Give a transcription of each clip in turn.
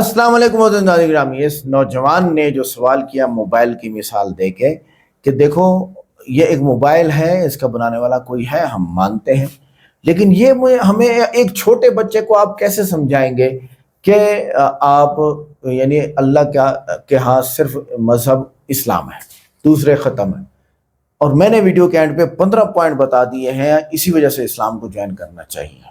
अस्सलाम वालेकुम नाज़रीन गिरामी। इस नौजवान ने जो सवाल किया मोबाइल की मिसाल दे के कि देखो ये एक मोबाइल है, इसका बनाने वाला कोई है, हम मानते हैं, लेकिन ये हमें एक छोटे बच्चे को आप कैसे समझाएंगे कि आप यानी अल्लाह के हाँ सिर्फ मजहब इस्लाम है, दूसरे ख़त्म है। और मैंने वीडियो के एंड पे 15 पॉइंट बता दिए हैं, इसी वजह से इस्लाम को ज्वाइन करना चाहिए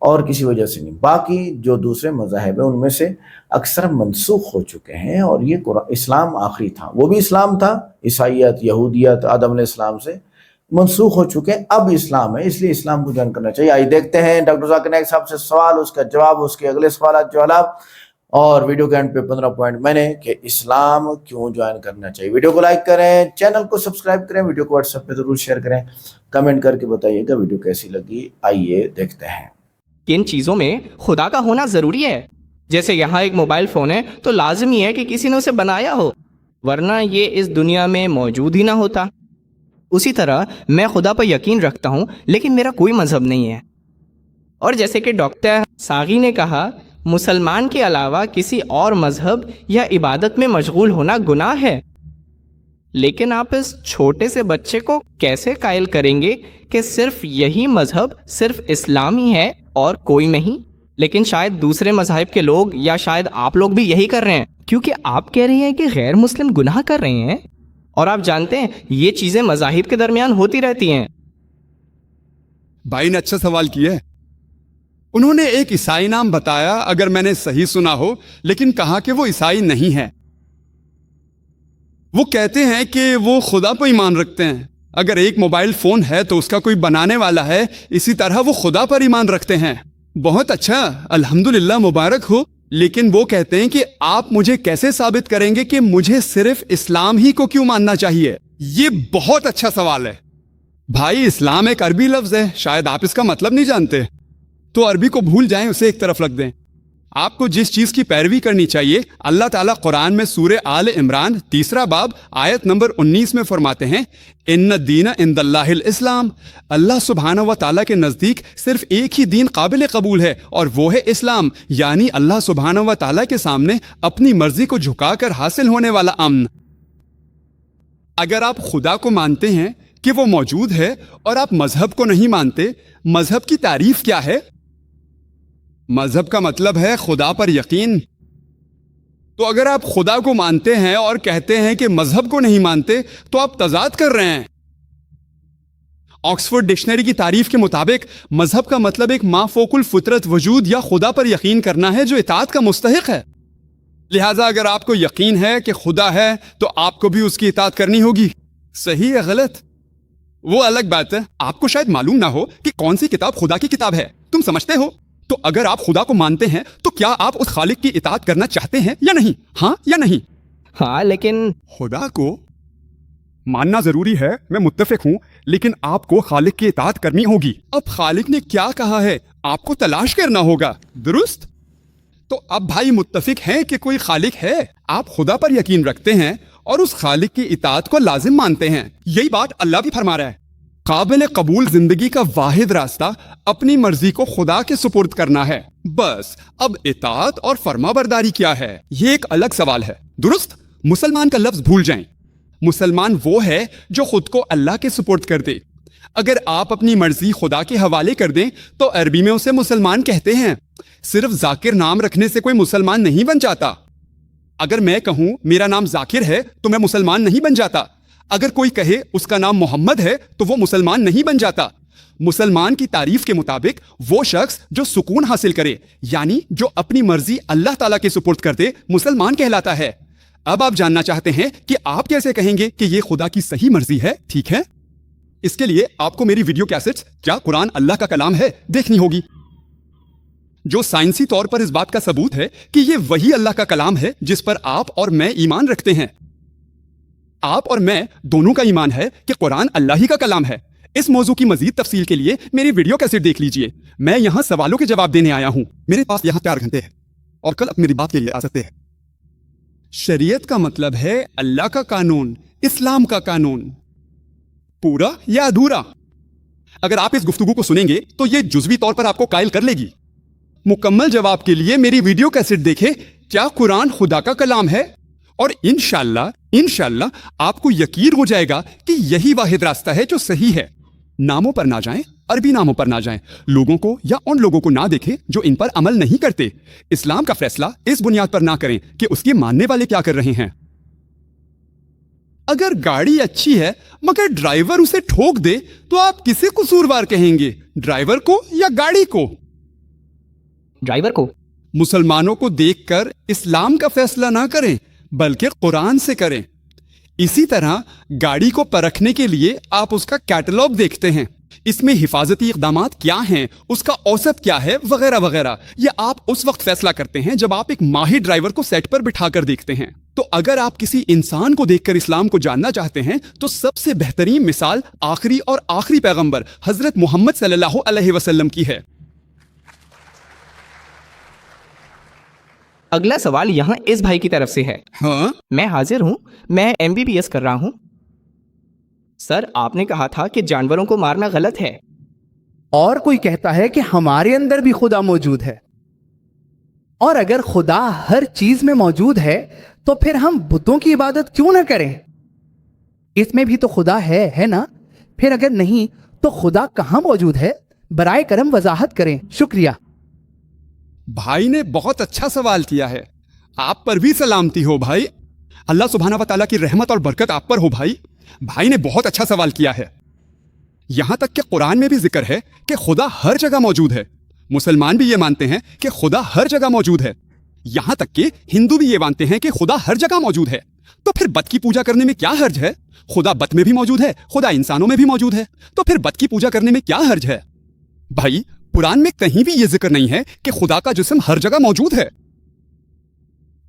और किसी वजह से नहीं। बाकी जो दूसरे मज़ाहिब हैं उनमें से अक्सर मनसूख हो चुके हैं और ये इस्लाम आखिरी था, वो भी इस्लाम था, ईसाईयत यहूदियत आदम अलैहिस्सलाम से मनसूख हो चुके हैं, अब इस्लाम है, इसलिए इस्लाम को ज्वाइन करना चाहिए। आइए देखते हैं डॉक्टर ज़ाकिर नाइक साहब से सवाल, उसका जवाब, उसके अगले सवाल जवाब और वीडियो के एंड पे 15 पॉइंट मैंने कि इस्लाम क्यों ज्वाइन करना चाहिए। वीडियो को लाइक करें, चैनल को सब्सक्राइब करें, वीडियो को व्हाट्सएप पे जरूर शेयर करें, कमेंट करके बताइएगा वीडियो कैसी लगी। आइए देखते हैं। किन चीज़ों में खुदा का होना ज़रूरी है। जैसे यहाँ एक मोबाइल फ़ोन है तो लाजमी है कि किसी ने उसे बनाया हो, वरना ये इस दुनिया में मौजूद ही ना होता। उसी तरह मैं खुदा पर यकीन रखता हूँ लेकिन मेरा कोई मज़हब नहीं है। और जैसे कि डॉक्टर सागी ने कहा, मुसलमान के अलावा किसी और मज़हब या इबादत में मशगूल होना गुनाह है। लेकिन आप इस छोटे से बच्चे को कैसे कायल करेंगे कि सिर्फ यही मज़हब सिर्फ इस्लाम ही है और कोई नहीं। लेकिन शायद दूसरे मज़ाहिब के लोग या शायद आप लोग भी यही कर रहे हैं, क्योंकि आप कह रहे हैं कि गैर मुस्लिम गुनाह कर रहे हैं। और आप जानते हैं ये चीज़ें मज़ाहिब के दरमियान होती रहती हैं। भाई ने अच्छा सवाल किया है। उन्होंने एक ईसाई नाम बताया, अगर मैंने सही सुना हो, लेकिन कहा कि वो ईसाई नहीं है। वो कहते हैं कि वो खुदा पर ईमान रखते हैं। अगर एक मोबाइल फोन है तो उसका कोई बनाने वाला है, इसी तरह वो खुदा पर ईमान रखते हैं। बहुत अच्छा, अल्हम्दुलिल्लाह, मुबारक हो। लेकिन वो कहते हैं कि आप मुझे कैसे साबित करेंगे कि मुझे सिर्फ इस्लाम ही को क्यों मानना चाहिए। ये बहुत अच्छा सवाल है भाई। इस्लाम एक अरबी लफ्ज है, शायद आप इसका मतलब नहीं जानते, तो अरबी को भूल जाएं, उसे एक तरफ रख दें। आपको जिस चीज की पैरवी करनी चाहिए, अल्लाह ताला कुरान में सूरे आल इमरान 3 बाब आयत नंबर 19 में फरमाते हैं, इन्ना दीना इंदल्लाहिल इस्लाम। अल्लाह सुब्हानहू व तआला के नजदीक सिर्फ एक ही दीन काबिल कबूल है और वो है इस्लाम, यानी अल्लाह सुब्हानहू व तआला के सामने अपनी मर्जी को झुकाकर हासिल होने वाला अमन। अगर आप खुदा को मानते हैं कि वो मौजूद है और आप मजहब को नहीं मानते, मजहब की तारीफ क्या है? मजहब का मतलब है खुदा पर यकीन। तो अगर आप खुदा को मानते हैं और कहते हैं कि मजहब को नहीं मानते, तो आप तजाद कर रहे हैं। ऑक्सफोर्ड डिक्शनरी की तारीफ के मुताबिक मजहब का मतलब एक माफोकुल फितरत वजूद या खुदा पर यकीन करना है जो इताअत का मुस्तहिक है। लिहाजा अगर आपको यकीन है कि खुदा है तो आपको भी उसकी इताअत करनी होगी। सही या गलत वो अलग बात है। आपको शायद मालूम ना हो कि कौन सी किताब खुदा की किताब है, तुम समझते हो। तो अगर आप खुदा को मानते हैं तो क्या आप उस खालिक की इताअत करना चाहते हैं या नहीं? हाँ या नहीं? हाँ, लेकिन खुदा को मानना जरूरी है, मैं मुत्तफिक हूं, लेकिन आपको खालिक की इताअत करनी होगी। अब खालिक ने क्या कहा है, आपको तलाश करना होगा, दुरुस्त? तो अब भाई मुत्तफिक हैं कि कोई खालिक है, आप खुदा पर यकीन रखते हैं और उस खालिक की इताअत को लाजिम मानते हैं। यही बात अल्लाह भी फरमा रहा है। काबिल कबूल जिंदगी का वाहिद रास्ता अपनी मर्जी को खुदा के सुपुर्द करना है, बस। अब इताअत और फरमाबरदारी क्या है, ये एक अलग सवाल है, दुरुस्त? मुसलमान का लफ्ज भूल जाएं। मुसलमान वो है जो खुद को अल्लाह के सुपुर्द कर दे। अगर आप अपनी मर्जी खुदा के हवाले कर दें तो अरबी में उसे मुसलमान कहते हैं। सिर्फ जाकिर नाम रखने से कोई मुसलमान नहीं बन जाता। अगर मैं कहूं मेरा नाम जाकिर है तो मैं मुसलमान नहीं बन जाता। अगर कोई कहे उसका नाम मोहम्मद है तो वो मुसलमान नहीं बन जाता। मुसलमान की तारीफ के मुताबिक वो शख्स जो सुकून हासिल करे, यानी जो अपनी मर्जी अल्लाह ताला के सुपुर्द कर दे, मुसलमान कहलाता है। अब आप जानना चाहते हैं कि आप कैसे कहेंगे कि ये खुदा की सही मर्जी है, ठीक है? इसके लिए आपको मेरी वीडियो कैसेट्स क्या कुरान अल्लाह का कलाम है देखनी होगी, जो साइंसी तौर पर इस बात का सबूत है कि ये वही अल्लाह का कलाम है जिस पर आप और मैं ईमान रखते हैं। आप और मैं दोनों का ईमान है कि कुरान अल्लाह ही का कलाम है। इस मौजू की मजीद तफसील के लिए मेरी वीडियो कैसेट देख लीजिए। मैं यहाँ सवालों के जवाब देने आया हूँ। मेरे पास यहाँ 4 घंटे हैं और कल आप मेरी बात के लिए आ सकते हैं। शरीयत का मतलब है अल्लाह का कानून, इस्लाम का कानून, पूरा या अधूरा। अगर आप इस गुफ्तगू को सुनेंगे तो ये जुज़वी तौर पर आपको कायल कर लेगी। मुकम्मल जवाब के लिए मेरी वीडियो कैसेट देखें کیا قرآن خدا کا کلام ہے؟ اور انشاءاللہ آپ کو یقین ہو جائے گا کہ یہی واحد راستہ ہے جو صحیح ہے۔ ناموں پر نہ جائیں، عربی ناموں پر نہ جائیں، لوگوں کو یا ان لوگوں کو نہ دیکھیں جو ان پر عمل نہیں کرتے۔ اسلام کا فیصلہ اس بنیاد پر نہ کریں کہ اس کے ماننے والے کیا کر رہے ہیں۔ اگر گاڑی اچھی ہے مگر ڈرائیور اسے ٹھوک دے تو آپ کسے قصوروار کہیں گے، ڈرائیور کو یا گاڑی کو؟ ڈرائیور کو۔ مسلمانوں کو دیکھ کر اسلام کا فیصلہ نہ کریں بلکہ قرآن سے کریں۔ اسی طرح گاڑی کو پرکھنے کے لیے آپ اس کا کیٹلاگ دیکھتے ہیں، اس میں حفاظتی اقدامات کیا ہیں، اس کا اوسط کیا ہے، وغیرہ وغیرہ۔ یہ آپ اس وقت فیصلہ کرتے ہیں جب آپ ایک ماہر ڈرائیور کو سیٹ پر بٹھا کر دیکھتے ہیں۔ تو اگر آپ کسی انسان کو دیکھ کر اسلام کو جاننا چاہتے ہیں تو سب سے بہترین مثال آخری پیغمبر حضرت محمد صلی اللہ علیہ وسلم کی ہے۔ اگلا سوال یہاں اس بھائی کی طرف سے ہے۔ ہاں، میں حاضر ہوں، میں MBBS کر رہا ہوں۔ سر، آپ نے کہا تھا کہ جانوروں کو مارنا غلط ہے، اور کوئی کہتا ہے کہ ہمارے اندر بھی خدا موجود ہے، اور اگر خدا ہر چیز میں موجود ہے تو پھر ہم بتوں کی عبادت کیوں نہ کریں؟ اس میں بھی تو خدا ہے نا؟ پھر اگر نہیں تو خدا کہاں موجود ہے؟ برائے کرم وضاحت کریں، شکریہ۔ بھائی نے بہت اچھا سوال کیا ہے، آپ پر بھی سلامتی ہو بھائی، اللہ سبحانہ و تعالیٰ کی رحمت اور برکت آپ پر ہو بھائی۔ بھائی نے بہت اچھا سوال کیا ہے۔ یہاں تک کہ قرآن میں بھی ذکر ہے کہ خدا ہر جگہ موجود ہے۔ مسلمان بھی یہ مانتے ہیں کہ خدا ہر جگہ موجود ہے، یہاں تک کہ ہندو بھی یہ مانتے ہیں کہ خدا ہر جگہ موجود ہے۔ تو پھر بت کی پوجا کرنے میں کیا حرج ہے؟ خدا بت میں بھی موجود ہے، خدا انسانوں میں بھی موجود ہے، تو پھر بت کی پوجا کرنے میں کیا حرج ہے؟ بھائی، قرآن میں کہیں بھی یہ ذکر نہیں ہے کہ خدا کا جسم ہر جگہ موجود ہے۔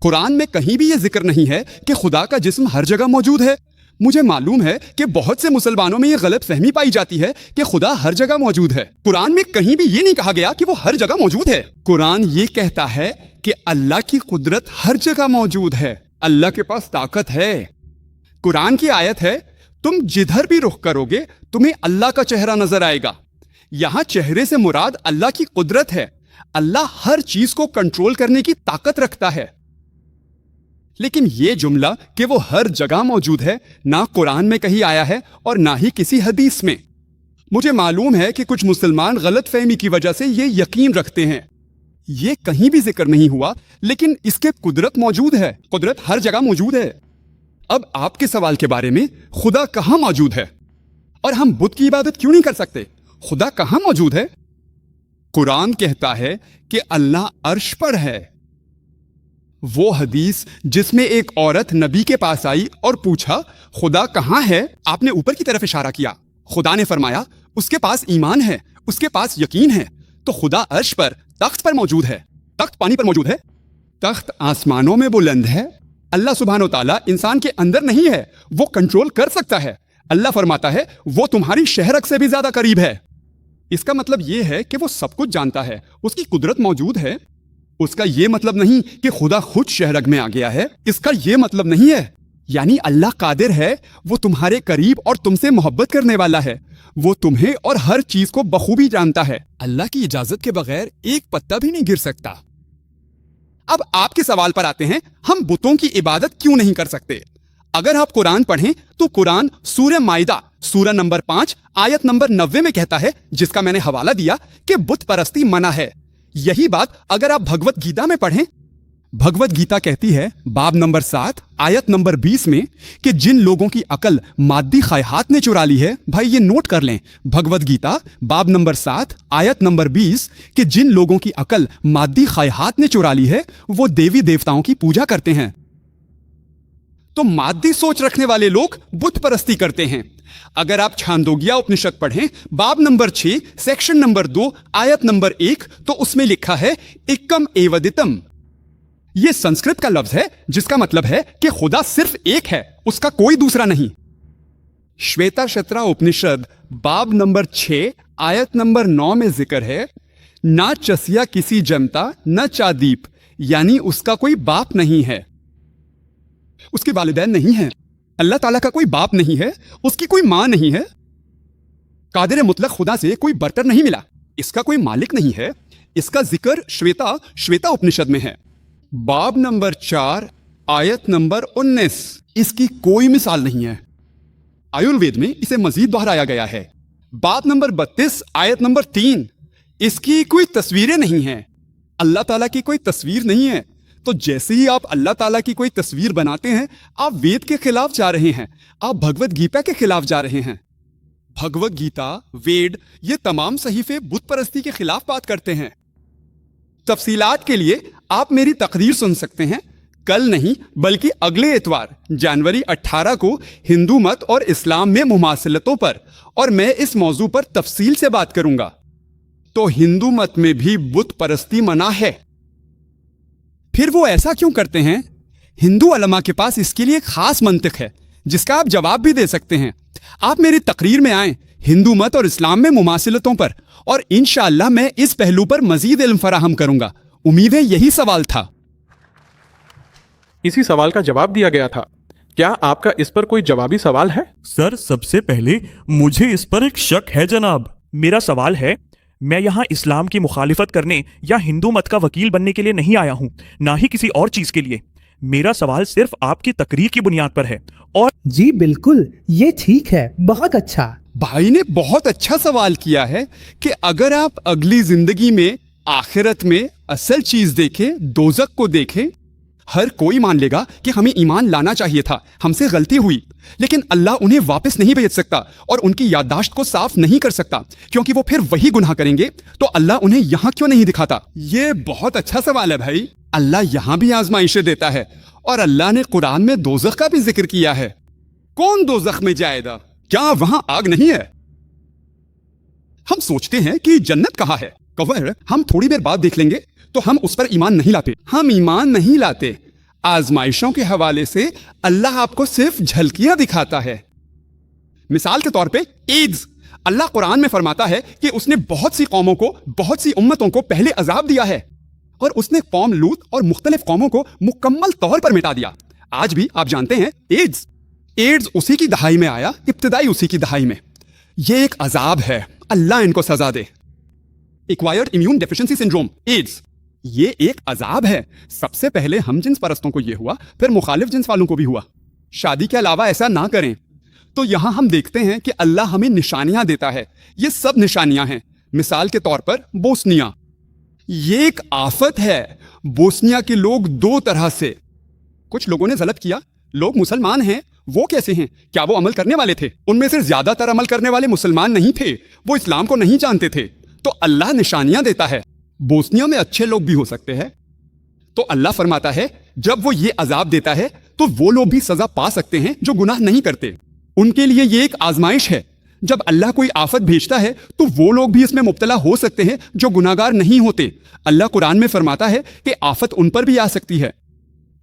قرآن میں کہیں بھی یہ ذکر نہیں ہے کہ خدا کا جسم ہر جگہ موجود ہے۔ مجھے معلوم ہے کہ بہت سے مسلمانوں میں یہ غلط فہمی پائی جاتی ہے کہ خدا ہر جگہ موجود ہے۔ قرآن میں کہیں بھی یہ نہیں کہا گیا کہ وہ ہر جگہ موجود ہے۔ قرآن یہ کہتا ہے کہ اللہ کی قدرت ہر جگہ موجود ہے، اللہ کے پاس طاقت ہے۔ قرآن کی آیت ہے، تم جدھر بھی رخ کرو گے تمہیں اللہ کا چہرہ نظر آئے گا۔ یہاں چہرے سے مراد اللہ کی قدرت ہے۔ اللہ ہر چیز کو کنٹرول کرنے کی طاقت رکھتا ہے۔ لیکن یہ جملہ کہ وہ ہر جگہ موجود ہے نہ قرآن میں کہیں آیا ہے اور نہ ہی کسی حدیث میں۔ مجھے معلوم ہے کہ کچھ مسلمان غلط فہمی کی وجہ سے یہ یقین رکھتے ہیں۔ یہ کہیں بھی ذکر نہیں ہوا، لیکن اس کے قدرت موجود ہے، قدرت ہر جگہ موجود ہے۔ اب آپ کے سوال کے بارے میں، خدا کہاں موجود ہے اور ہم بت کی عبادت کیوں نہیں کر سکتے؟ خدا کہاں موجود ہے؟ قرآن کہتا ہے کہ اللہ عرش پر ہے۔ وہ حدیث جس میں ایک عورت نبی کے پاس آئی اور پوچھا خدا کہاں ہے، آپ نے اوپر کی طرف اشارہ کیا۔ خدا نے فرمایا اس کے پاس ایمان ہے، اس کے پاس یقین ہے۔ تو خدا عرش پر، تخت پر موجود ہے۔ تخت پانی پر موجود ہے، تخت آسمانوں میں بلند ہے۔ اللہ سبحانہ و تعالیٰ انسان کے اندر نہیں ہے، وہ کنٹرول کر سکتا ہے۔ اللہ فرماتا ہے وہ تمہاری شہرک سے بھی زیادہ قریب ہے۔ اس کا مطلب یہ ہے کہ وہ سب کچھ جانتا ہے، اس کی قدرت موجود ہے۔ اس کا یہ مطلب نہیں کہ خدا خود شہرگ میں آ گیا ہے، اس کا یہ مطلب نہیں ہے۔ یعنی اللہ قادر ہے، وہ تمہارے قریب اور تم سے محبت کرنے والا ہے، وہ تمہیں اور ہر چیز کو بخوبی جانتا ہے۔ اللہ کی اجازت کے بغیر ایک پتا بھی نہیں گر سکتا۔ اب آپ کے سوال پر آتے ہیں، ہم بتوں کی عبادت کیوں نہیں کر سکتے؟ اگر آپ قرآن پڑھیں تو قرآن سورہ مائدہ سورہ نمبر 5 آیت نمبر 90 میں کہتا ہے، جس کا میں نے حوالہ دیا، کہ بت پرستی منع ہے۔ یہی بات اگر آپ بھگوت گیتا میں پڑھیں، بھگوت گیتا کہتی ہے باب نمبر 7 آیت نمبر 20 میں کہ جن لوگوں کی عقل مادی خواہشات نے چرا لی ہے، بھائی یہ نوٹ کر لیں، بھگوت گیتا باب نمبر 7 آیت نمبر 20 کہ جن لوگوں کی عقل مادی خواہشات نے چرا لی ہے وہ دیوی دیوتاؤں کی پوجا کرتے ہیں۔ تو مادی سوچ رکھنے والے لوگ بت پرستی کرتے ہیں۔ اگر آپ چھاندوگیا اپنشد پڑھیں باب نمبر 6 سیکشن نمبر 2 آیت نمبر 1 تو اس میں لکھا ہے ایکم ایودتم۔ یہ سنسکرت کا لفظ ہے جس کا مطلب ہے کہ خدا صرف ایک ہے، اس کا کوئی دوسرا نہیں۔ شویتا شترا اپنشد باب نمبر 6 آیت نمبر 9 میں ذکر ہے، نہ چسیا کسی جمتا نہ چادیپ، یعنی اس کا کوئی باپ نہیں ہے، اس کے والدین نہیں ہیں۔ اللہ تعالیٰ کا کوئی باپ نہیں ہے، اس کی کوئی ماں نہیں ہے۔ قادر مطلق خدا سے کوئی برتر نہیں ملا، اس کا کوئی مالک نہیں ہے۔ اس کا ذکر شویتا اپنشد میں ہے۔ बाब नंबर 4 आयत नंबर 19। इसकी कोई मिसाल नहीं है। आयुर्वेद में इसे मजीद दोहराया गया है। बाब नंबर 32 आयत नंबर 3। इसकी कोई तस्वीरें नहीं हैं। अल्लाह ताला की कोई तस्वीर नहीं है। तो जैसे ही आप अल्लाह ताला की कोई तस्वीर बनाते हैं, आप वेद के खिलाफ जा रहे हैं, आप भगवत गीता के खिलाफ जा रहे हैं। भगवत गीता, वेद, ये तमाम सहीफे बुत परस्ती के खिलाफ बात करते हैं। तफसीलात के लिए आप मेरी तकरीर सुन सकते हैं, कल नहीं बल्कि अगले इतवार जनवरी 18 को हिंदू मत और इस्लाम में मुमासलतों पर, और मैं इस मौजू पर तफसील से बात करूंगा। तो हिंदू मत में भी बुत परस्ती मना है। फिर वो ऐसा क्यों करते हैं? हिंदू उलमा के पास इसके लिए एक खास मंतिक है जिसका आप जवाब भी दे सकते हैं। आप मेरी तकरीर में आएं हिंदू मत और इस्लाम में मुमासिलतों पर, और इंशाअल्लाह मैं इस पहलू पर मजीद इल्म फराहम करूंगा। उम्मीद है यही सवाल था। इसी सवाल का जवाब दिया गया था। क्या आपका इस पर कोई जवाबी सवाल है? सर, सबसे पहले मुझे इस पर एक शक है जनाब। मेरा सवाल है, मैं यहाँ इस्लाम की मुखालिफत करने या हिंदू मत का वकील बनने के लिए नहीं आया हूँ, ना ही किसी और चीज के लिए। मेरा सवाल सिर्फ आपकी तकरीर की बुनियाद पर है। और जी बिल्कुल, ये ठीक है, बहुत अच्छा। भाई ने बहुत अच्छा सवाल किया है कि अगर आप अगली जिंदगी में, आखिरत में असल चीज देखें, दोजक को देखें, हर कोई मान लेगा कि हमें ईमान लाना चाहिए था, हमसे गलती हुई, लेकिन अल्लाह उन्हें वापस नहीं भेज सकता और उनकी याददाश्त को साफ नहीं कर सकता, क्योंकि वो फिर वही गुनाह करेंगे। तो अल्लाह उन्हें यहाँ क्यों नहीं दिखाता? ये बहुत अच्छा सवाल है भाई। अल्लाह यहाँ भी आजमाइशें देता है, और अल्लाह ने कुरान में दोजख का भी जिक्र किया है। कौन दोजख में जाएगा? क्या वहां आग नहीं है? हम सोचते हैं कि जन्नत कहाँ है, कवर हम थोड़ी देर बाद देख लेंगे, तो हम उस पर ईमान नहीं लाते। हम ईमान नहीं लाते। आजमाइशों के हवाले से अल्लाह आपको सिर्फ झलकियां दिखाता है। मिसाल के तौर पे ईद्स, अल्लाह कुरान में फरमाता है कि उसने बहुत सी कौमों को, बहुत सी उम्मतों को पहले अजाब दिया है, और उसने कौम लूत और मुख्तलिफ कौमों को मुकम्मल तौर पर मिटा दिया। आज भी आप जानते हैं एड्स उसी की दहाई में आया, इब्तिदाई उसी की दहाई में। ये एक अजाब है, अल्लाह इनको सजा दे। Acquired immune deficiency syndrome, AIDS, ये एक अजाब है। सबसे पहले हम जिन्स परस्तों को ये हुआ, फिर मुखालिफ जिन्स वालों को भी हुआ। शादी के अलावा ऐसा ना करें। तो यहां हम देखते हैं कि अल्लाह हमें निशानियां देता है। ये सब निशानियां हैं। मिसाल के तौर पर बोस्निया, ये एक आफत है। बोस्निया के लोग दो तरह से, कुछ लोगों ने गलत किया, लोग मुसलमान हैं, वो कैसे हैं? क्या वो अमल करने वाले थे? उनमें से ज्यादातर अमल करने वाले मुसलमान नहीं थे, वो इस्लाम को नहीं जानते थे। तो अल्लाह निशानियां देता है। बोस्निया में अच्छे लोग भी हो सकते हैं। तो अल्लाह फरमाता है जब वो ये अजाब देता है तो वो लोग भी सजा पा सकते हैं जो गुनाह नहीं करते। उनके लिए ये एक आजमाइश है। जब अल्लाह कोई आफत भेजता है तो वो लोग भी इसमें मुब्तला हो सकते हैं जो गुनाहगार नहीं होते। अल्लाह कुरान में फरमाता है कि आफत उन पर भी आ सकती है,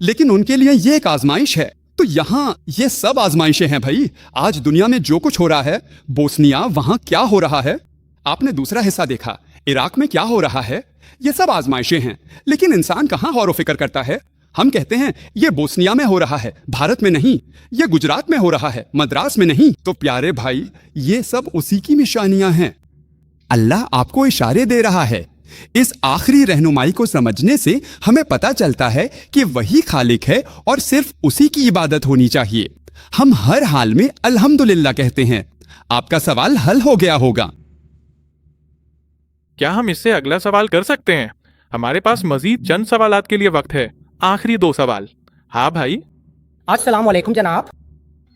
लेकिन उनके लिए ये एक आजमाइश है। तो यहाँ ये सब आजमाइशें हैं भाई। आज दुनिया में जो कुछ हो रहा है, बोस्निया, वहां क्या हो रहा है, आपने दूसरा हिस्सा देखा, इराक में क्या हो रहा है, ये सब आजमाइशें हैं। लेकिन इंसान कहाँ गौर व फिक्र करता है? हम कहते हैं ये बोस्निया में हो रहा है, भारत में नहीं, ये गुजरात में हो रहा है, मद्रास में नहीं। तो प्यारे भाई, ये सब उसी की निशानियां हैं। अल्लाह आपको इशारे दे रहा है। इस आखिरी रहनुमाई को समझने से हमें पता चलता है कि वही खालिक है और सिर्फ उसी की इबादत होनी चाहिए। हम हर हाल में अल्हम्दुलिल्लाह कहते हैं। आपका सवाल हल हो गया होगा। क्या हम इससे अगला सवाल कर सकते हैं? हमारे पास मजीद चंद सवालात के लिए वक्त है। आखिरी 2 सवाल। हाँ भाई। अस्सलाम वालेकुम जनाब।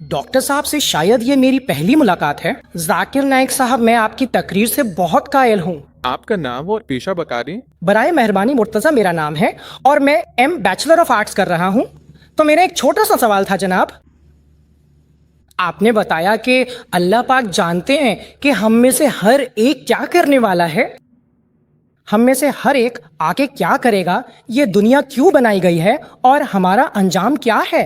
डॉक्टर साहब से शायद ये मेरी पहली मुलाकात है। जाकिर नाइक साहब, मैं आपकी तकरीर से बहुत कायल हूँ। आपका नाम और पेशा बता दें। बराए मेहरबानी, मुर्तज़ा मेरा नाम है और मैं एम बैचलर ऑफ आर्ट्स कर रहा हूँ। तो मेरा एक छोटा सा सवाल था जनाब। आपने बताया कि अल्लाह पाक जानते हैं कि हम में से हर एक क्या करने वाला है, हम में से हर एक आगे क्या करेगा, ये दुनिया क्यों बनाई गई है और हमारा अंजाम क्या है।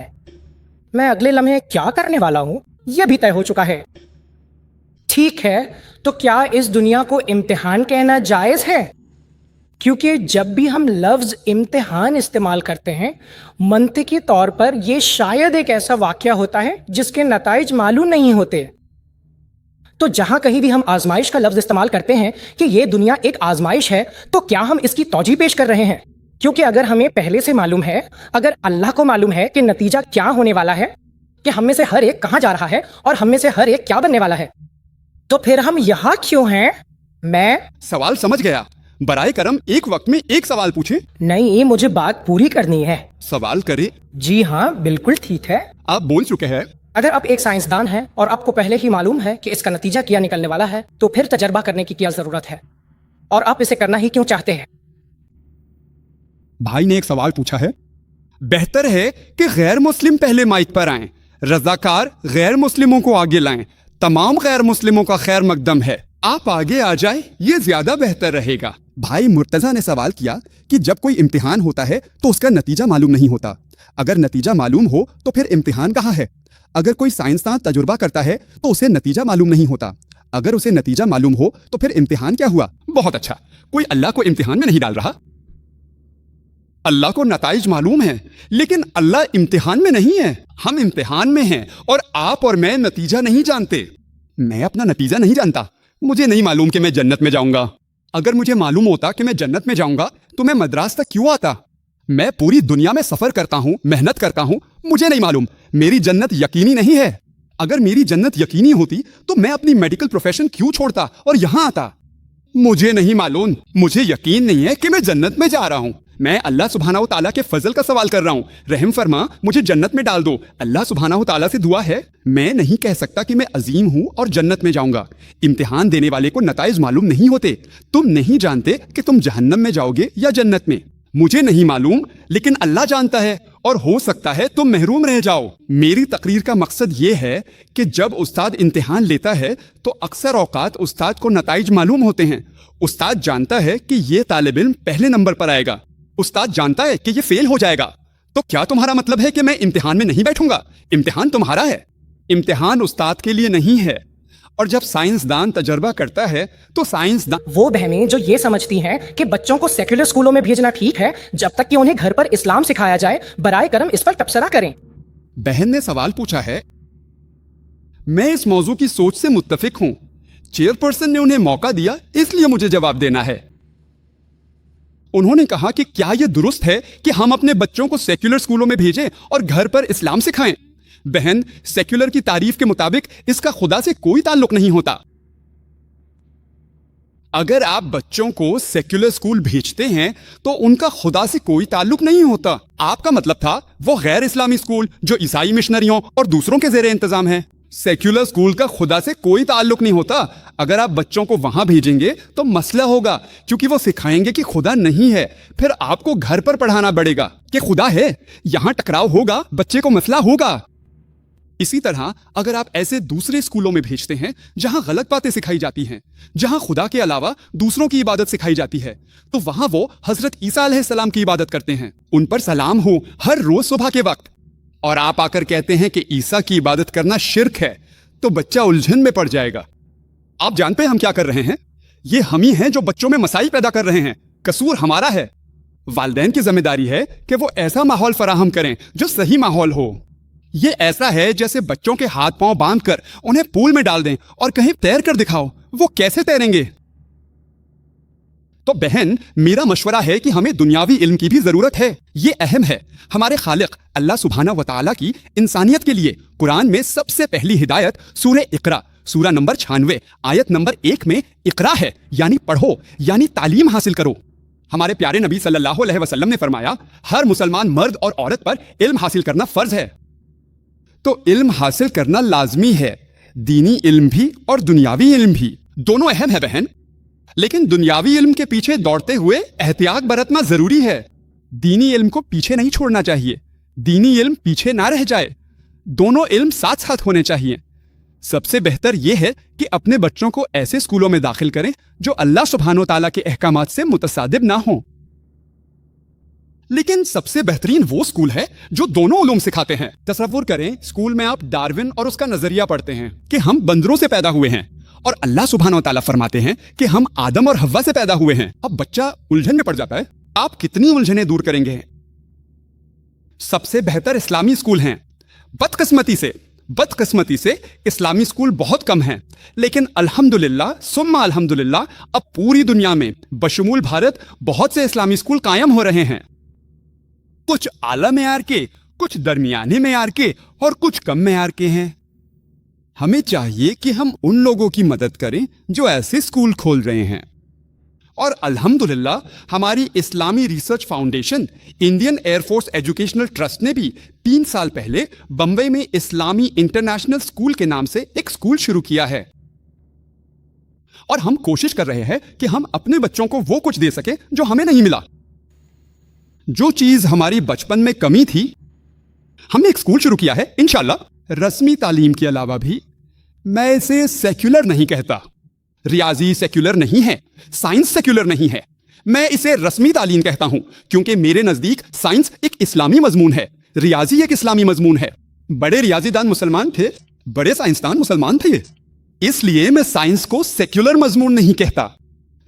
मैं अगले लम्हे क्या करने वाला हूँ यह भी तय हो चुका है। ठीक है, तो क्या इस दुनिया को इम्तिहान कहना जायज़ है? क्योंकि जब भी हम लफ्ज़ इम्तिहान इस्तेमाल करते हैं, मंतिकी तौर पर यह शायद एक ऐसा वाक़या होता है जिसके नताइज मालूम नहीं होते। तो जहां कहीं भी हम आजमाइश का लफ्ज़ इस्तेमाल करते हैं कि यह दुनिया एक आजमाइश है, तो क्या हम इसकी तौजीह पेश कर रहे हैं? क्योंकि अगर हमें पहले से मालूम है, अगर अल्लाह को मालूम है कि नतीजा क्या होने वाला है, कि हम में से हर एक कहाँ जा रहा है और हम में से हर एक क्या बनने वाला है, तो फिर हम यहाँ क्यों हैं? मैं सवाल समझ गया। बराए करम एक वक्त में एक सवाल पूछे। नहीं, मुझे बात पूरी करनी है। सवाल करे। जी हाँ, बिल्कुल ठीक है। आप बोल चुके हैं। अगर आप एक साइंसदान हैं और आपको पहले ही मालूम है कि इसका नतीजा क्या निकलने वाला है, तो फिर तजर्बा करने की क्या जरूरत है, और आप इसे करना ही क्यों चाहते हैं? भाई ने एक सवाल पूछा है। बेहतर है कि गैर मुस्लिम पहले माइक पर आएं, रजाकार गैर मुस्लिमों को आगे लाएं, तमाम गैर मुस्लिमों का खैर मकदम है, आप आगे आ जाए, ये ज्यादा बेहतर रहेगा। भाई मुर्तजा ने सवाल किया कि जब कोई इम्तिहान होता है तो उसका नतीजा मालूम नहीं होता, अगर नतीजा मालूम हो तो फिर इम्तिहान कहाँ है? अगर कोई साइंसदान तजुर्बा करता है तो उसे नतीजा मालूम नहीं होता, अगर उसे नतीजा मालूम हो तो फिर इम्तिहान क्या हुआ? बहुत अच्छा, कोई अल्लाह को इम्तिहान में नहीं डाल रहा। अल्लाह को नताइज मालूम है, लेकिन अल्लाह इम्तिहान में नहीं है। हम इम्तिहान में हैं और आप और मैं नतीजा नहीं जानते। मैं अपना नतीजा नहीं जानता। मुझे नहीं मालूम कि मैं जन्नत में जाऊंगा। अगर मुझे मालूम होता कि मैं जन्नत में जाऊंगा तो मैं मद्रास तक क्यों आता? मैं पूरी दुनिया में सफर करता हूं, मेहनत करता हूं, मुझे नहीं मालूम मेरी जन्नत यकीनी नहीं है। अगर मेरी जन्नत यकीनी होती तो मैं अपनी मेडिकल प्रोफेशन क्यों छोड़ता और यहां आता? मुझे नहीं मालूम, मुझे यकीन नहीं है कि मैं जन्नत में जा रहा हूं। मैं अल्लाह सुब्हानहू व तआला के फजल का सवाल कर रहा हूं, रहम फरमा, मुझे जन्नत में डाल दो। अल्लाह सुब्हानहू व तआला से दुआ है। मैं नहीं कह सकता कि मैं अजीम हूं और जन्नत में जाऊंगा। इम्तिहान देने वाले को नताइज मालूम नहीं होते। तुम नहीं जानते कि तुम जहन्नम में जाओगे या जन्नत में। मुझे नहीं मालूम, लेकिन अल्लाह जानता है, और हो सकता है तुम महरूम रह जाओ। मेरी तकरीर का मकसद ये है कि जब उस्ताद इम्तिहान लेता है तो अक्सर औकात उस्ताद को नताइज मालूम होते हैं। उस्ताद जानता है कि ये तालिब इल्म पहले नंबर पर आएगा, उस्ताद जानता है कि ये फेल हो जाएगा। तो क्या तुम्हारा मतलब है कि मैं इम्तिहान में नहीं बैठूंगा? इम्तिहान तुम्हारा है, इम्तिहान उस्ताद के लिए नहीं है। और जब साइंसदान तजर्बा करता है तो साइंसदान वो बहनें जो ये समझती हैं कि बच्चों को सेक्युलर स्कूलों में भेजना ठीक है जब तक कि उन्हें घर पर इस्लाम सिखाया जाए, बराए करम इस पर तबसरा करें। बहन ने सवाल पूछा है। मैं इस मौजू की सोच से मुत्तफिक हूं। चेयरपर्सन ने उन्हें मौका दिया, इसलिए मुझे जवाब देना है। उन्होंने कहा कि क्या यह दुरुस्त है कि हम अपने बच्चों को सेक्युलर स्कूलों में भेजें और घर पर इस्लाम सिखाएं? बहन, सेक्युलर की तारीफ के मुताबिक इसका खुदा से कोई ताल्लुक नहीं होता। अगर आप बच्चों को सेक्युलर स्कूल भेजते हैं तो उनका खुदा से कोई ताल्लुक नहीं होता। आपका मतलब था वो गैर इस्लामी स्कूल जो ईसाई मिशनरियों और दूसरों के जेरे इंतजाम है। सेक्युलर स्कूल का खुदा से कोई ताल्लुक नहीं होता। अगर आप बच्चों को वहां भेजेंगे तो मसला होगा, क्योंकि वो सिखाएंगे कि खुदा नहीं है। फिर आपको घर पर पढ़ाना पड़ेगा कि खुदा है। यहां टकराव होगा, बच्चे को मसला होगा। इसी तरह अगर आप ऐसे दूसरे स्कूलों में भेजते हैं जहां गलत बातें सिखाई जाती हैं, जहां खुदा के अलावा दूसरों की इबादत सिखाई जाती है, तो वहां वो हजरत ईसा अलैहिस्सलाम की इबादत करते हैं, उन पर सलाम हो हर रोज सुबह के वक्त, और आप आकर कहते हैं कि ईसा की इबादत करना शिर्क है, तो बच्चा उलझन में पड़ जाएगा। आप जानते हैं हम क्या कर रहे हैं? ये हम ही हैं जो बच्चों में मसाइल पैदा कर रहे हैं। कसूर हमारा है। वालिदैन की जिम्मेदारी है कि वो ऐसा माहौल फराहम करें जो सही माहौल हो। ये ऐसा है जैसे बच्चों के हाथ पांव बांधकर उन्हें पूल में डाल दें और कहीं तैर कर दिखाओ, वो कैसे तैरेंगे? तो बहन, मेरा मशवरा है कि हमें दुनियावी इल्म की भी जरूरत है। ये अहम है। हमारे खालिक अल्लाह सुब्हानहू व तआला की इंसानियत के लिए कुरान में सबसे पहली हिदायत सूरह इकरा, सूरा नंबर 96 आयत नंबर 1 में इकरा है, यानी पढ़ो, यानी तालीम हासिल करो। हमारे प्यारे नबी सल्लल्लाहु अलैहि वसल्लम ने फरमाया, हर मुसलमान मर्द और औरत पर इल्म हासिल करना फर्ज है। तो इल्म हासिल करना लाजमी है, दीनी इल्म भी और दुनियावी इल्म भी, दोनों अहम है बहन। लेकिन दुनियावी इल्म के पीछे दौड़ते हुए एहतियात बरतना जरूरी है। दीनी इल्म को पीछे नहीं छोड़ना चाहिए, दीनी इल्म पीछे ना रह जाए। दोनों इल्म साथ साथ होने चाहिए। सबसे बेहतर यह है कि अपने बच्चों को ऐसे स्कूलों में दाखिल करें जो अल्लाह सुब्हानहू ताला के अहकामात से मुतसादिब ना हो। लेकिन सबसे बेहतरीन वो स्कूल है जो दोनों उलूम सिखाते हैं। तसव्वुर करें, स्कूल में आप डार्विन और उसका नजरिया पढ़ते हैं कि हम बंदरों से पैदा हुए हैं, और अल्लाह सुब्हानहू ताला फरमाते हैं कि हम आदम और हव्वा से पैदा हुए हैं। अब बच्चा उलझन में पड़ जाता है। आप कितनी उलझनें दूर करेंगे? सबसे बेहतर इस्लामी स्कूल हैं। बदकिस्मती से बदकिस्मती से इस्लामी स्कूल बहुत कम हैं, लेकिन अल्हम्दुलिल्लाह सुम्मा अल्हम्दुलिल्लाह अब पूरी दुनिया में बशमूल भारत बहुत से इस्लामी स्कूल कायम हो रहे हैं। कुछ आला मेयार के, कुछ दरमियाने मेयार के और कुछ कम मेयार के हैं। हमें चाहिए कि हम उन लोगों की मदद करें जो ऐसे स्कूल खोल रहे हैं। और अल्हम्दुलिल्लाह हमारी इस्लामी research foundation Indian air force educational trust ने भी 3 साल पहले बम्बई में इस्लामी इंटरनेशनल स्कूल के नाम से एक स्कूल शुरू किया है। और हम कोशिश कर रहे हैं कि हम अपने बच्चों को वो कुछ दे सके जो हमें नहीं मिला। जो चीज हमारी बचपन में कमी थी, हमने एक स्कूल शुरू किया है इंशाल्लाह। रस्मी तालीम के अलावा भी, मैं इसे सेक्युलर नहीं कहता। रियाजी सेक्युलर नहीं है, साइंस सेक्युलर नहीं है, मैं इसे रस्मी तालीम कहता हूं, क्योंकि मेरे नजदीक साइंस एक इस्लामी मजमून है, रियाजी एक इस्लामी मजमून है। बड़े रियाजीदान मुसलमान थे, बड़े साइंसदान मुसलमान थे, इसलिए मैं साइंस को सेक्युलर मजमून नहीं कहता।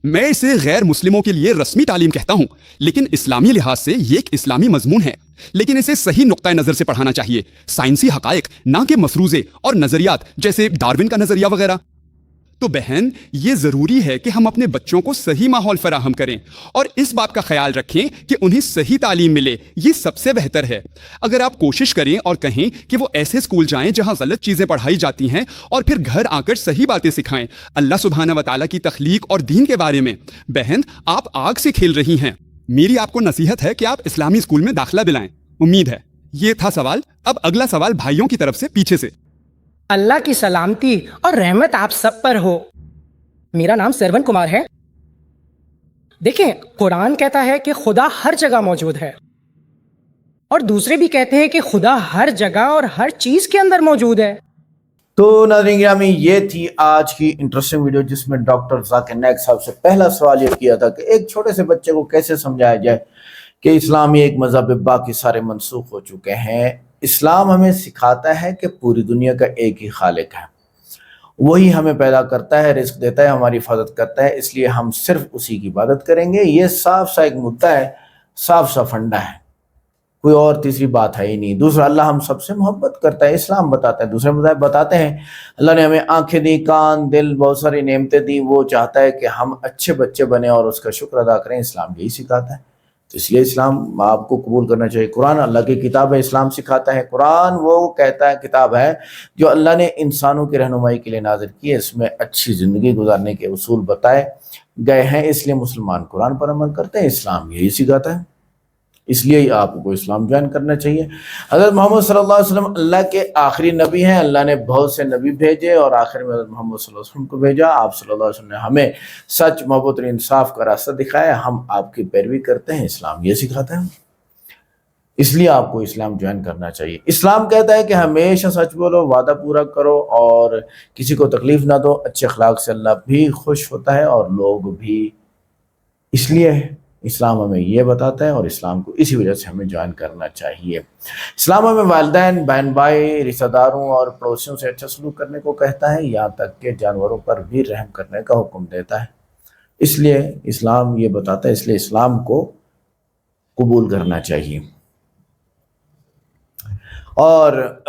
मैं इसे गैर मुस्लिमों के लिए रस्मी तालीम कहता हूं, लेकिन इस्लामी लिहाज से ये एक इस्लामी मजमून है। लेकिन इसे सही नुक्ता नजर से पढ़ाना चाहिए, साइंसी हकायक, ना कि मफरूजे और नजरियात जैसे डार्विन का नजरिया वगैरह। तो बहन, ये जरूरी है कि हम अपने बच्चों को सही माहौल फराहम करें और इस बात का ख्याल रखें कि उन्हें सही तालीम मिले, ये सबसे बेहतर है। अगर आप कोशिश करें और कहें कि वो ऐसे स्कूल जाएं जहां गलत चीजें पढ़ाई जाती हैं और फिर घर आकर सही बातें सिखाएं अल्लाह सुब्हाना व तआला की तख्लीक और दीन के बारे में, बहन आप आग से खेल रही हैं। मेरी आपको नसीहत है कि आप इस्लामी स्कूल में दाखिला दिलाएं। उम्मीद है ये था सवाल। अब अगला सवाल भाइयों की तरफ से पीछे से। अल्लाह की सलामती और रहमत आप सब पर हो। मेरा नाम सरवन कुमार है। देखें, कुरान कहता है कि खुदा हर जगह मौजूद है और दूसरे भी कहते हैं कि खुदा हर जगह और हर चीज के अंदर मौजूद है। तो नाज़रीन गिरामी, ये थी आज की इंटरेस्टिंग वीडियो जिसमें डॉक्टर जाकिर नाइक साहब से पहला सवाल ये किया था कि एक छोटे से बच्चे को कैसे समझाया जाए कि इस्लाम एक मजहब है, बाकी सारे मनसूख हो चुके हैं। इस्लाम हमें सिखाता है कि पूरी दुनिया का एक ही खालिक है, वही हमें पैदा करता है, रिस्क देता है, हमारी हिफाजत करता है, इसलिए हम सिर्फ उसी की इबादत करेंगे। ये साफ सा एक मुद्दा है, साफ सा फंडा है, कोई और तीसरी बात है ही नहीं। दूसरा, अल्लाह हम सबसे मोहब्बत करता है, इस्लाम बताता है। दूसरे मज़ाहिब बताते हैं अल्लाह ने हमें आंखें दी, कान, दिल, बहुत सारी नेमतें दी, वो चाहता है कि हम अच्छे बच्चे बने और उसका शुक्र अदा करें। इस्लाम यही सिखाता है, तो इसलिए इस्लाम आपको कबूल करना चाहिए। कुरान अल्लाह की किताब है, इस्लाम सिखाता है। कुरान वो कहता है किताब है जो अल्लाह ने इंसानों की रहनुमाई के लिए नाज़िल की है, इसमें अच्छी ज़िंदगी गुजारने के उसूल बताए गए हैं, इसलिए मुसलमान कुरान पर अमल करते हैं। इस्लाम यही सिखाता है, इसलिए आपको इस्लाम ज्वाइन करना चाहिए। हज़रत मोहम्मद सल्लल्लाहु अलैहि वसल्लम अल्लाह के आखिरी नबी हैं। अल्लाह ने बहुत से नबी भेजे और आखिर में हज़रत मोहम्मद सल्लल्लाहु अलैहि वसल्लम को भेजा। आप सल्लल्लाहु अलैहि वसल्लम ने हमें सच, मोहब्बत और इंसाफ का रास्ता दिखाया, हम आपकी पैरवी करते हैं। इस्लाम ये सिखाता है, इसलिए आपको इस्लाम ज्वाइन करना चाहिए। इस्लाम कहता है कि हमेशा सच बोलो, वादा पूरा करो और किसी को तकलीफ ना दो। अच्छे अखलाक से अल्लाह भी खुश होता है और लोग भी। इसलिए इस्लाम हमें ये बताता है और इस्लाम को इसी वजह से हमें ज्वाइन करना चाहिए। इस्लाम हमें वालिदैन, बहन भाई, रिश्तेदारों और पड़ोसियों से अच्छा सलूक करने को कहता है, यहाँ तक कि जानवरों पर भी रहम करने का हुक्म देता है। इसलिए इस्लाम ये बताता है, इसलिए इस्लाम को कबूल करना चाहिए। और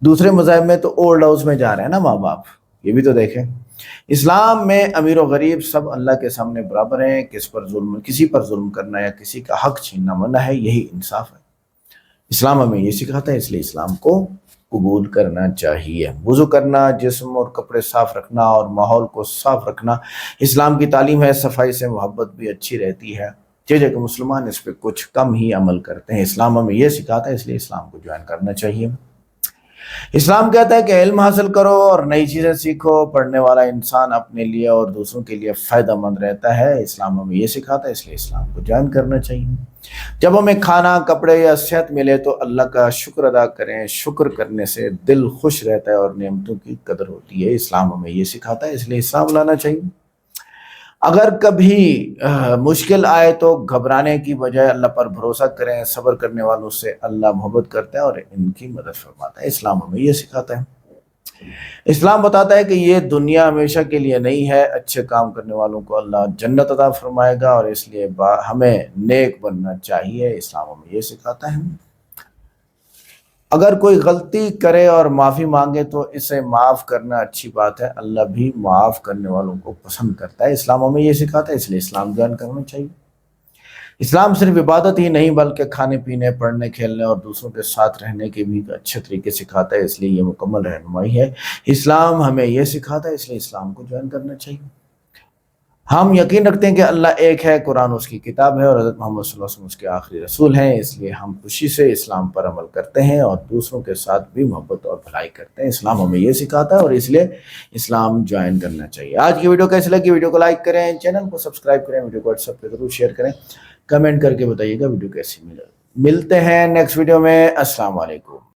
दूसरे मज़ाहिब में तो ओल्ड हाउस में जा रहे हैं ना माँ बाप, ये भी तो देखें। इस्लाम में अमीर और गरीब सब अल्लाह के सामने बराबर हैं। किसी पर जुल्म करना या किसी का हक छीनना मना है, यही इंसाफ है। इस्लाम हमें ये सिखाता है, इसलिए इस्लाम को कबूल करना चाहिए। वुज़ू करना, जिस्म और कपड़े साफ रखना और माहौल को साफ रखना इस्लाम की तालीम है। सफाई से मोहब्बत भी अच्छी रहती है, जैसे कि मुसलमान इस पर कुछ कम ही अमल करते हैं। इस्लाम हमें ये सिखाता है, इसलिए इस्लाम को ज्वाइन करना चाहिए। इस्लाम कहता है कि इल्म हासिल करो और नई चीज़ें सीखो। पढ़ने वाला इंसान अपने लिए और दूसरों के लिए फ़ायदेमंद रहता है। इस्लाम हमें ये सिखाता है, इसलिए इस्लाम को ज्वाइन करना चाहिए। जब हमें खाना, कपड़े या सेहत मिले तो अल्लाह का शुक्र अदा करें। शुक्र करने से दिल खुश रहता है और नेमतों की कदर होती है। इस्लाम हमें ये सिखाता है, इसलिए इस्लाम लाना चाहिए। अगर कभी मुश्किल आए तो घबराने की बजाय अल्लाह पर भरोसा करें। सब्र करने वालों से अल्लाह मोहब्बत करता है और इनकी मदद फरमाता है। इस्लाम हमें ये सिखाता है। इस्लाम बताता है कि ये दुनिया हमेशा के लिए नहीं है। अच्छे काम करने वालों को अल्लाह जन्नत अता फरमाएगा और इसलिए हमें नेक बनना चाहिए। इस्लाम हमें ये सिखाता है। اگر کوئی غلطی کرے اور معافی مانگے تو اسے معاف کرنا اچھی بات ہے، اللہ بھی معاف کرنے والوں کو پسند کرتا ہے۔ اسلام ہمیں یہ سکھاتا ہے، اس لیے اسلام جوائن کرنا چاہیے۔ اسلام صرف عبادت ہی نہیں بلکہ کھانے پینے، پڑھنے، کھیلنے اور دوسروں کے ساتھ رہنے کے بھی اچھے طریقے سکھاتا ہے، اس لیے یہ مکمل رہنمائی ہے۔ اسلام ہمیں یہ سکھاتا ہے، اس لیے اسلام کو جوائن کرنا چاہیے۔ ہم یقین رکھتے ہیں کہ اللہ ایک ہے، قرآن اس کی کتاب ہے اور حضرت محمد صلی اللہ علیہ وسلم اس کے آخری رسول ہیں، اس لیے ہم خوشی سے اسلام پر عمل کرتے ہیں اور دوسروں کے ساتھ بھی محبت اور بھلائی کرتے ہیں۔ اسلام ہمیں یہ سکھاتا ہے اور اس لیے اسلام جوائن کرنا چاہیے۔ آج کی ویڈیو کیسی لگی؟ ویڈیو کو لائک کریں، چینل کو سبسکرائب کریں، ویڈیو کو واٹس ایپ پہ ضرور شیئر کریں، کمنٹ کر کے بتائیے گا ویڈیو کیسی ملتے ہیں نیکسٹ ویڈیو میں۔ السلام علیکم۔